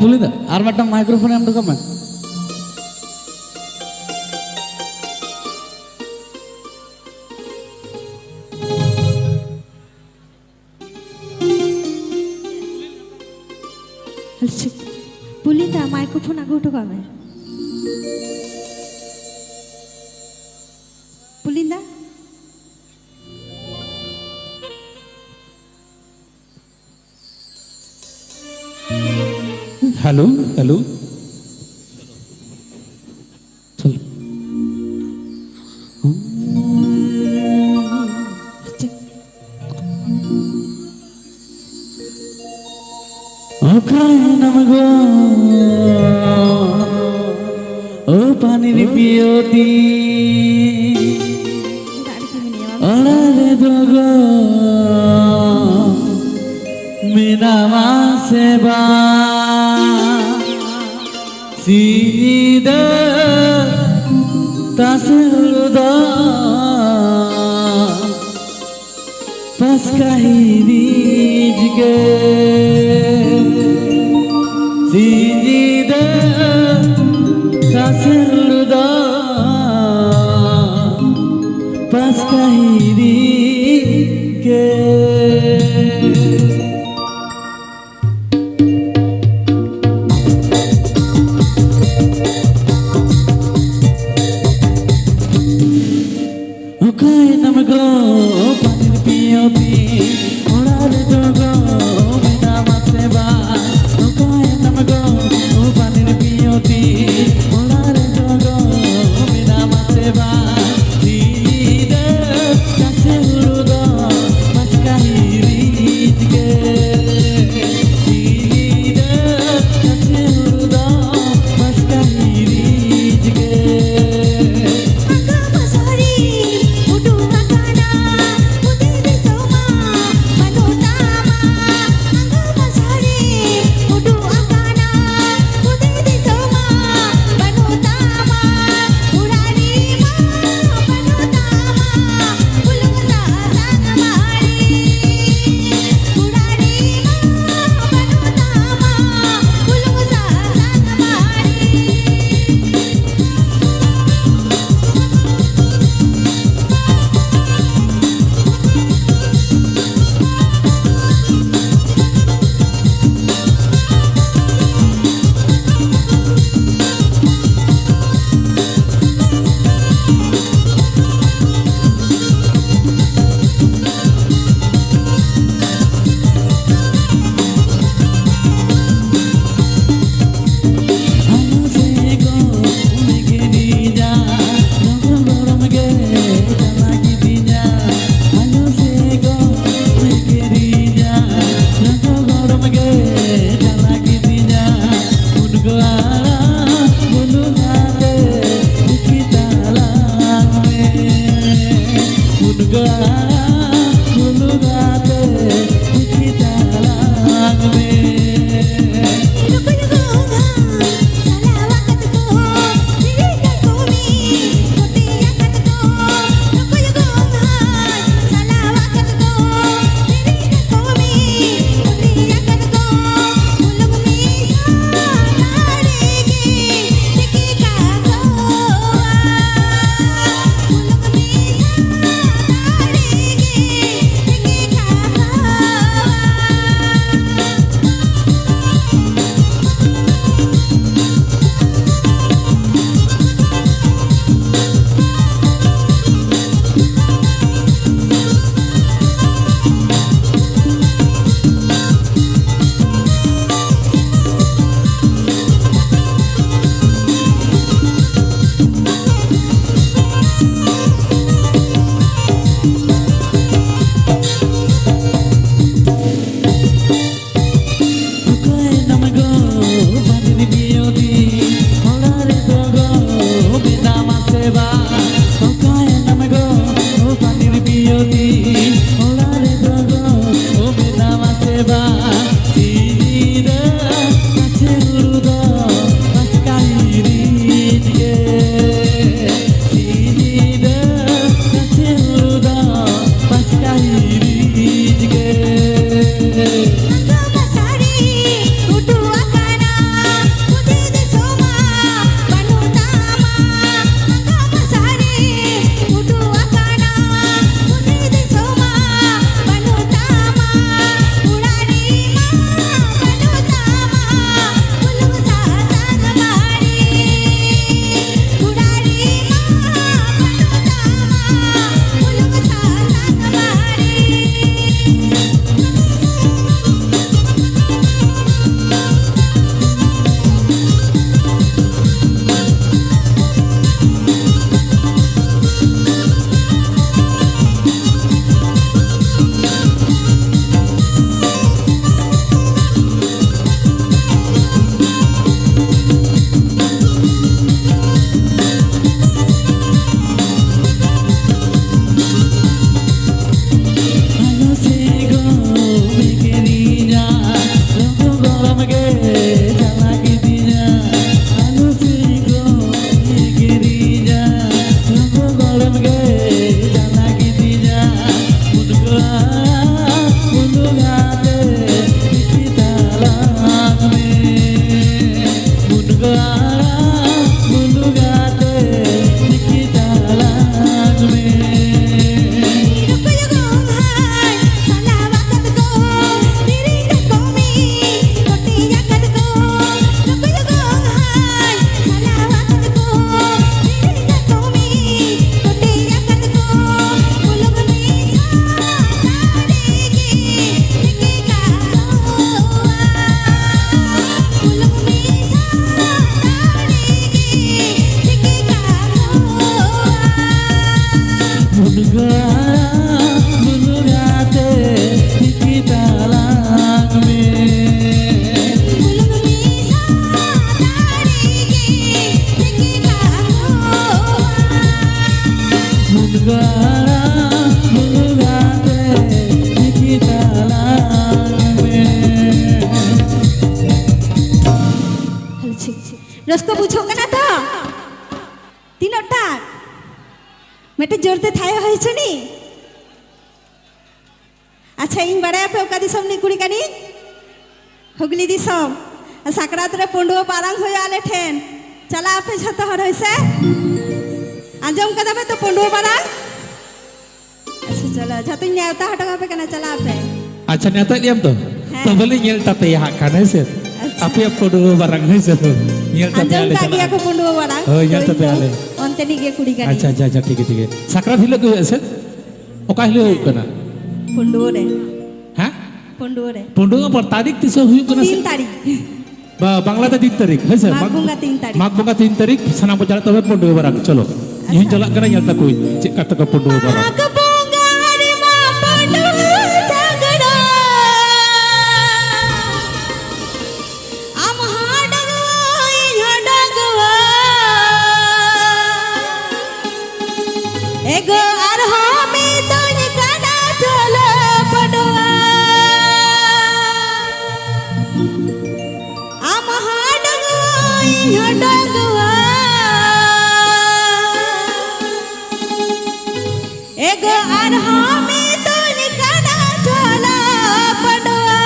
Boleh tak? Armada mikrofon yang rekaman. Boleh tak mikrofon aku udah kamu? Boleh tak? Halo, halo. Chalo. Okay, namago. Oh, pani pioti. Ola le dogo. Mina maseba. Sida tasruda pas kahini jige Sida tasruda pas kahini ke Okay, namago, pani pioti, orale dogo, mina maseba. Okay, namago, pani pioti, orale dogo, mina maseba. Sida, kasih Bulgara, Bulgate, Nikitala. रसको पूछोगे ना तो तीनों टार मेटे जोरते थाए है सुनी अच्छा इन बड़ा पे ओका दिसम नी कुड़ी कानी हुगली दिसम साकरात रे पंडुओ पारंग होय आले ठेन चला आपे छत हर होइसे आजम कदा पे तो पंडुओ पारंग अच्छा चला छत न्यावता हटगा पे कना चला आपे अच्छा न्यावता दियम तो बोले nyel tate ya kana set apa ya podo barang hai set nyel tate ale आजम तागिया को पंडुओ पारंग oh nyel tate ale onte ni ge कुड़ी कानी अच्छा अच्छा अच्छा ठीक है sakrat hilo ko set oka hilo kana पंडुओ रे ha पंडुओ रे पंडुओ पर तारीख tiso huyu kana 3 तारीख बांग्लाते 3 तारीख है सर माघ bunga 3 तारीख माघ bunga 3 तारीख सना बजारा तबे पंडुओ barang चलो यही चला करा nyel ta koi cek kata ka पंडुओ barang ego arhami tuni kana cholo padwa amahadagu inhadagwa ego arhami tuni kana cholo padwa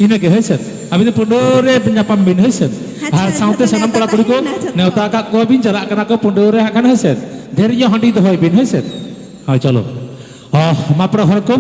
Ina ke heset, abis itu pondore penyapam bin heset. Saute sanam kala kuriku, neuta kak ko bin jarak kena ko pondore akan heset. Dari yang handi itu hoy bin heset. Hai chalo. Ma prahar ko